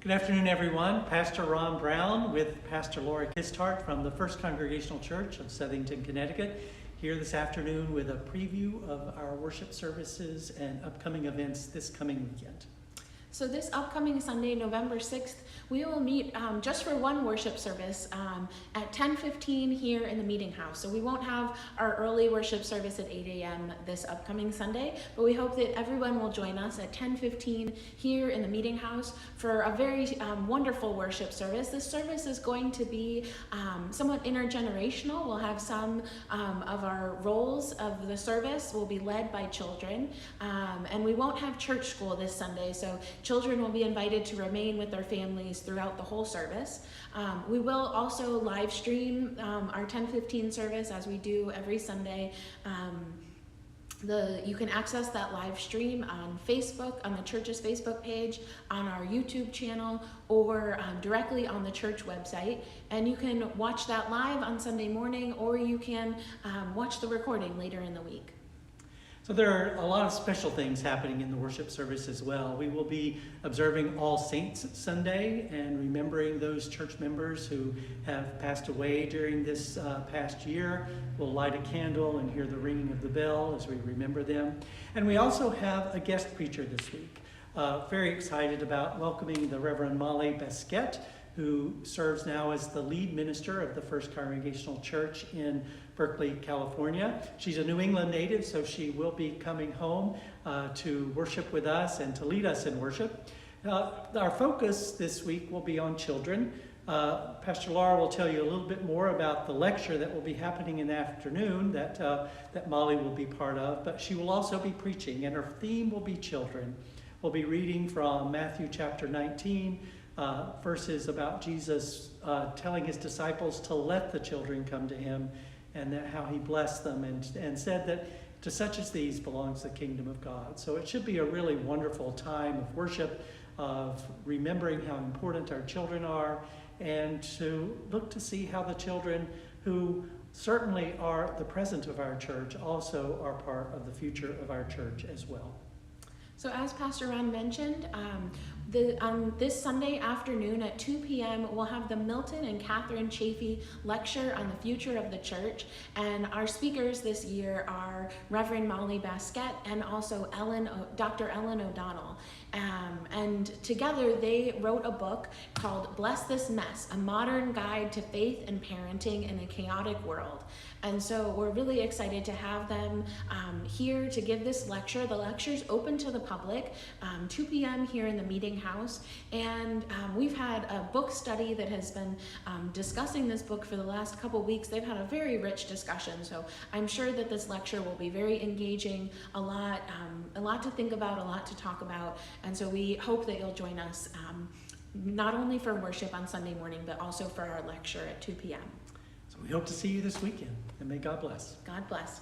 Good afternoon, everyone. Pastor Ron Brown with Pastor Laura Kistart from the First Congregational Church of Southington, Connecticut, here this afternoon with a preview of our worship services and upcoming events this coming weekend. So this upcoming Sunday, November 6th, we will meet just for one worship service at 10:15 here in the Meeting House. So we won't have our early worship service at 8 a.m. this upcoming Sunday, but we hope that everyone will join us at 10:15 here in the Meeting House for a very wonderful worship service. This service is going to be somewhat intergenerational. We'll have some of our roles of the service will be led by children, and we won't have church school this Sunday, so children will be invited to remain with their families throughout the whole service. We will also live stream our 10:15 service as we do every Sunday. You can access that live stream on Facebook, on the church's Facebook page, on our YouTube channel, or directly on the church website. And you can watch that live on Sunday morning, or you can watch the recording later in the week. So there are a lot of special things happening in the worship service as well. We will be observing All Saints Sunday and remembering those church members who have passed away during this past year. We'll light a candle and hear the ringing of the bell as we remember them. And we also have a guest preacher this week. Very excited about welcoming the Reverend Molly Basquette, who serves now as the lead minister of the First Congregational Church in Berkeley, California. She's a New England native, so she will be coming home to worship with us and to lead us in worship. Our focus this week will be on children. Pastor Laura will tell you a little bit more about the lecture that will be happening in the afternoon that Molly will be part of, but she will also be preaching, and her theme will be children. We'll be reading from Matthew chapter 19, verses about Jesus telling his disciples to let the children come to him, and that how he blessed them and said that to such as these belongs the kingdom of God. So it should be a really wonderful time of worship, of remembering how important our children are, and to look to see how the children who certainly are the present of our church also are part of the future of our church as well. So as Pastor Ron mentioned, this Sunday afternoon at 2 p.m. we'll have the Milton and Catherine Chaffey Lecture on the future of the church, and our speakers this year are Reverend Molly Basquette and also Dr. Ellen O'Donnell. And together they wrote a book called Bless This Mess, A Modern Guide to Faith and Parenting in a Chaotic World. And so we're really excited to have them here to give this lecture. The lecture's open to the public, 2 p.m. here in the Meeting House. And we've had a book study that has been discussing this book for the last couple weeks. They've had a very rich discussion. So I'm sure that this lecture will be very engaging, a lot to think about, a lot to talk about. And so we hope that you'll join us not only for worship on Sunday morning, but also for our lecture at 2 p.m. So we hope to see you this weekend, and may God bless. God bless.